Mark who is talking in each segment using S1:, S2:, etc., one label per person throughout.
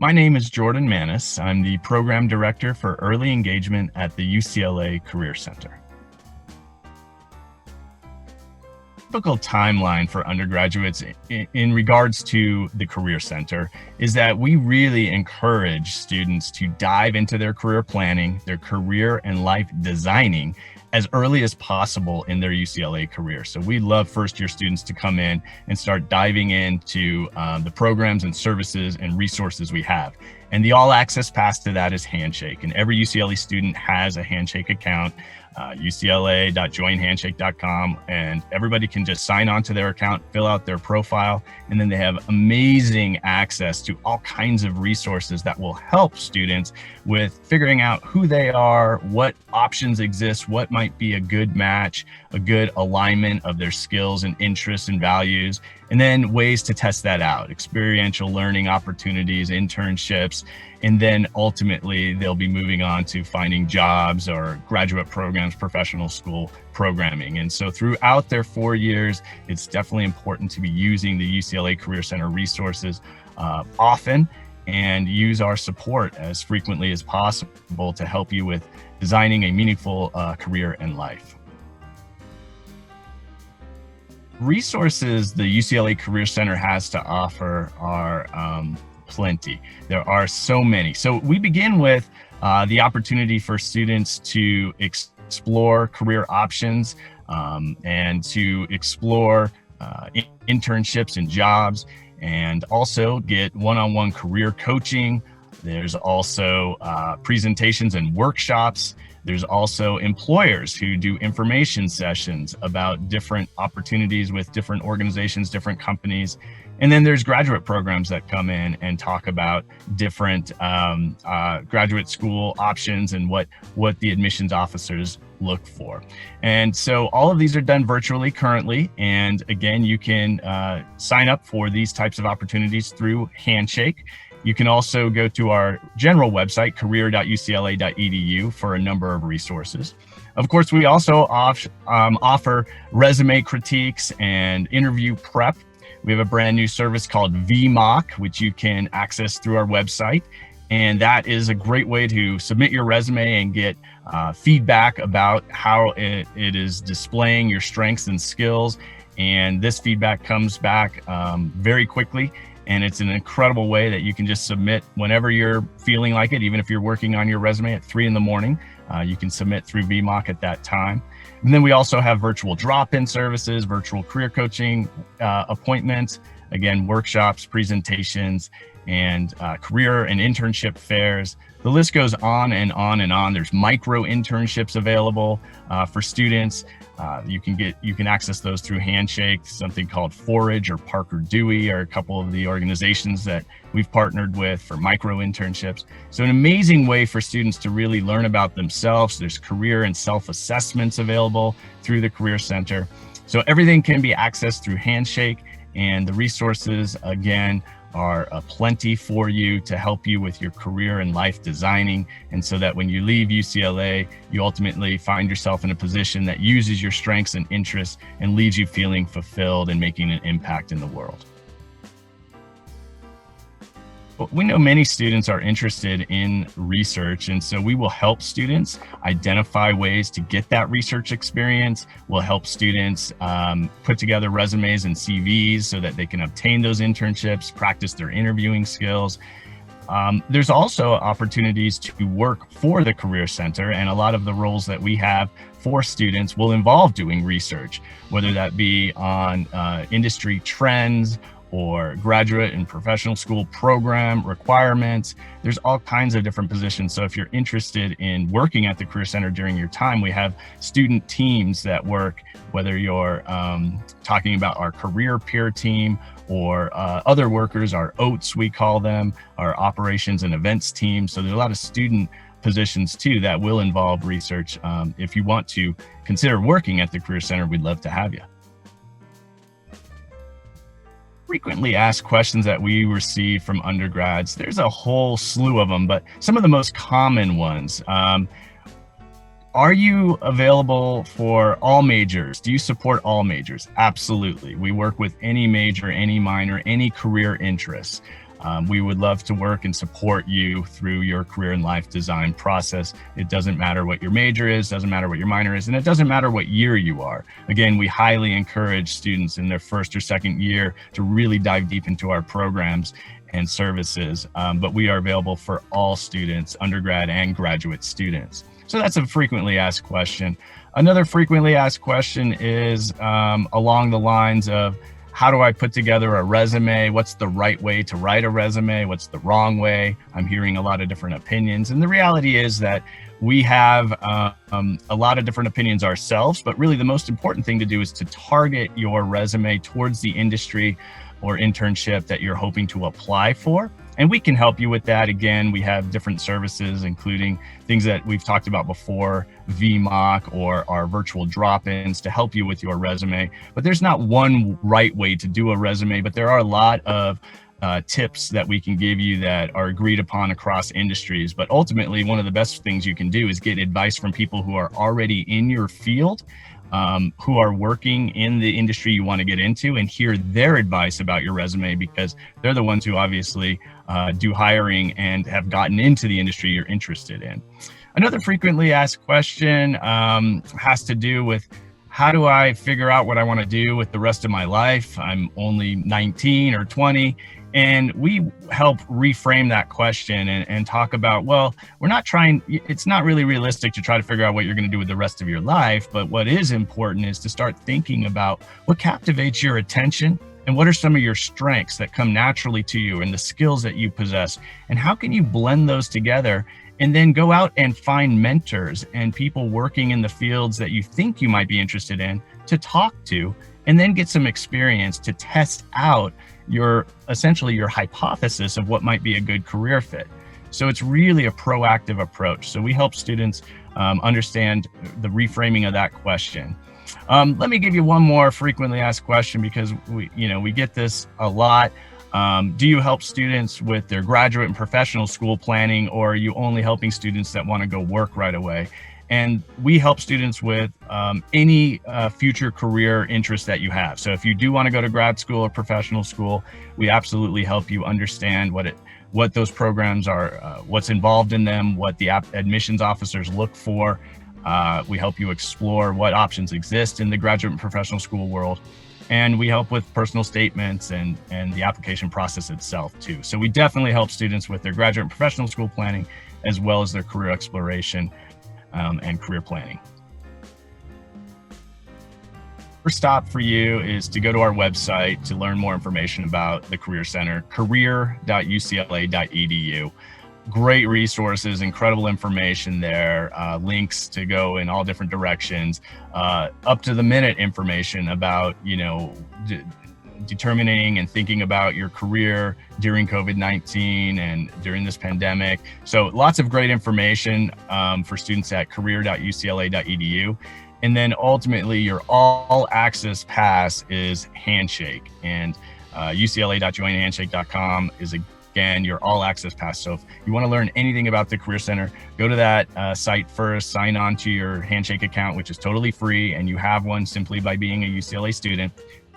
S1: My name is Jordan Manis. I'm the Program Director for Early Engagement at the UCLA Career Center. Typical timeline for undergraduates in regards to the Career Center is that we really encourage students to dive into their career planning, their career and life designing as early as possible in their UCLA career. So we love first-year students to come in and start diving into the programs and services and resources we have. And the all-access pass to that is Handshake. And every UCLA student has a Handshake account, ucla.joinhandshake.com, and everybody can just sign on to their account, fill out their profile, and then they have amazing access to all kinds of resources that will help students with figuring out who they are, what options exist, what might be a good match, a good alignment of their skills and interests and values, and then ways to test that out, experiential learning opportunities, internships, and then ultimately they'll be moving on to finding jobs or graduate programs, professional school programming. And so throughout their 4 years, it's definitely important to be using the UCLA Career Center resources often and use our support as frequently as possible to help you with designing a meaningful career and life. Resources the UCLA Career Center has to offer are plenty. There are so many. So we begin with the opportunity for students to explore career options and to explore internships and jobs, and also get one-on-one career coaching. There's also presentations and workshops. There's also employers who do information sessions about different opportunities with different organizations, different companies. And then there's graduate programs that come in and talk about different graduate school options and what the admissions officers look for. And so all of these are done virtually currently. And again, you can sign up for these types of opportunities through Handshake. You can also go to our general website, career.ucla.edu, for a number of resources. Of course, we also offer resume critiques and interview prep. We have a brand new service called VMock, which you can access through our website. And that is a great way to submit your resume and get feedback about how it is displaying your strengths and skills. And this feedback comes back very quickly. And it's an incredible way that you can just submit whenever you're feeling like it. Even if you're working on your resume at 3 a.m, you can submit through VMock at that time. And then we also have virtual drop-in services, virtual career coaching appointments, again, workshops, presentations, and career and internship fairs. The list goes on and on and on. There's micro internships available for students. You can access those through Handshake. Something called Forage or Parker Dewey are a couple of the organizations that we've partnered with for micro internships. So an amazing way for students to really learn about themselves. There's career and self-assessments available through the Career Center. So everything can be accessed through Handshake, and the resources, again, are plenty for you to help you with your career and life designing, and so that when you leave UCLA, you ultimately find yourself in a position that uses your strengths and interests and leaves you feeling fulfilled and making an impact in the world. We know many students are interested in research, and so we will help students identify ways to get that research experience. We'll help students put together resumes and CVs so that they can obtain those internships, practice their interviewing skills. There's also opportunities to work for the Career Center, and a lot of the roles that we have for students will involve doing research, whether that be on industry trends or graduate and professional school program requirements. There's all kinds of different positions. So if you're interested in working at the Career Center during your time, we have student teams that work, whether you're talking about our career peer team or other workers, our OATs we call them, our operations and events team. So there's a lot of student positions too that will involve research. If you want to consider working at the Career Center, we'd love to have you. Frequently asked questions that we receive from undergrads, there's a whole slew of them, but some of the most common ones. Are you available for all majors? Do you support all majors? Absolutely. We work with any major, any minor, any career interests. We would love to work and support you through your career and life design process. It doesn't matter what your major is, doesn't matter what your minor is, and it doesn't matter what year you are. Again, we highly encourage students in their first or second year to really dive deep into our programs and services, but we are available for all students, undergrad and graduate students. So that's a frequently asked question. Another frequently asked question is along the lines of, how do I put together a resume? What's the right way to write a resume? What's the wrong way? I'm hearing a lot of different opinions. And the reality is that we have a lot of different opinions ourselves, but really the most important thing to do is to target your resume towards the industry or internship that you're hoping to apply for. And we can help you with that. Again, we have different services, including things that we've talked about before, VMOC or our virtual drop-ins to help you with your resume. But there's not one right way to do a resume, but there are a lot of tips that we can give you that are agreed upon across industries. But ultimately, one of the best things you can do is get advice from people who are already in your field, who are working in the industry you want to get into, and hear their advice about your resume, because they're the ones who obviously do hiring and have gotten into the industry you're interested in. Another frequently asked question has to do with, how do I figure out what I want to do with the rest of my life? I'm only 19 or 20. And we help reframe that question and talk about, well, it's not really realistic to try to figure out what you're going to do with the rest of your life. But what is important is to start thinking about what captivates your attention and what are some of your strengths that come naturally to you and the skills that you possess. And how can you blend those together and then go out and find mentors and people working in the fields that you think you might be interested in to talk to, and then get some experience to test out essentially your hypothesis of what might be a good career fit. So it's really a proactive approach. So we help students understand the reframing of that question. Let me give you one more frequently asked question, because we get this a lot. Do you help students with their graduate and professional school planning, or are you only helping students that want to go work right away? And we help students with any future career interest that you have. So if you do want to go to grad school or professional school, we absolutely help you understand what those programs are, what's involved in them, what the admissions officers look for. We help you explore what options exist in the graduate and professional school world. And we help with personal statements and the application process itself too. So we definitely help students with their graduate and professional school planning, as well as their career exploration and career planning. First stop for you is to go to our website to learn more information about the Career Center, career.ucla.edu. Great resources, incredible information there, links to go in all different directions, up to the minute information about, determining and thinking about your career during COVID-19 and during this pandemic. So lots of great information for students at career.ucla.edu. And then ultimately your all access pass is Handshake, and ucla.joinhandshake.com is again your all access pass. So if you want to learn anything about the Career Center, go to that site first, sign on to your Handshake account, which is totally free, and you have one simply by being a UCLA student.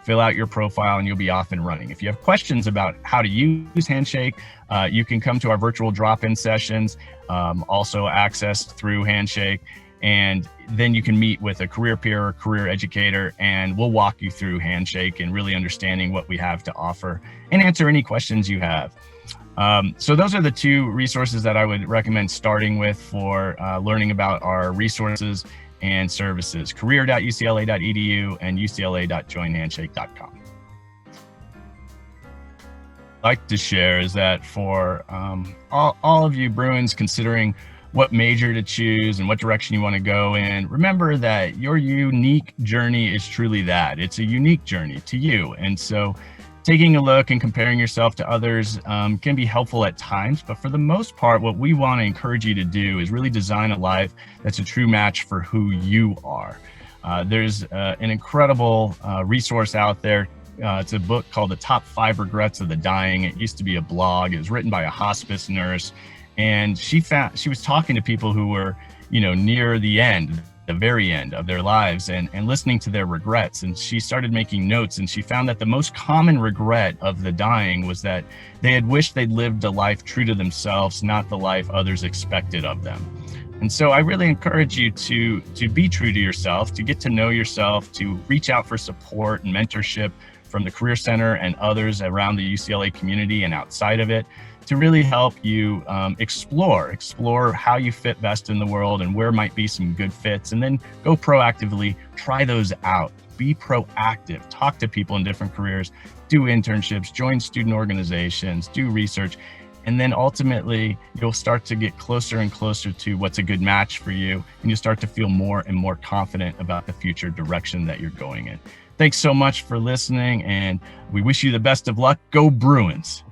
S1: Fill out your profile and you'll be off and running. If you have questions about how to use Handshake, you can come to our virtual drop-in sessions, also accessed through Handshake, and then you can meet with a career peer or career educator, and we'll walk you through Handshake and really understanding what we have to offer and answer any questions you have. So those are the two resources that I would recommend starting with for learning about our resources and services, career.ucla.edu and ucla.joinhandshake.com. I'd like to share is that for all of you Bruins considering what major to choose and what direction you want to go in, remember that your unique journey is truly that. It's a unique journey to you. And so taking a look and comparing yourself to others can be helpful at times, but for the most part, what we want to encourage you to do is really design a life that's a true match for who you are. There's an incredible resource out there. It's a book called The Top 5 Regrets of the Dying. It used to be a blog. It was written by a hospice nurse, and she was talking to people who were, near the end. the very end of their lives and listening to their regrets. And she started making notes, and she found that the most common regret of the dying was that they had wished they'd lived a life true to themselves, not the life others expected of them. And so I really encourage you to be true to yourself, to get to know yourself, to reach out for support and mentorship from the Career Center and others around the UCLA community and outside of it, to really help you explore how you fit best in the world and where might be some good fits, and then go proactively, try those out. Be proactive, talk to people in different careers, do internships, join student organizations, do research, and then ultimately you'll start to get closer and closer to what's a good match for you, and you'll start to feel more and more confident about the future direction that you're going in. Thanks so much for listening, and we wish you the best of luck. Go Bruins!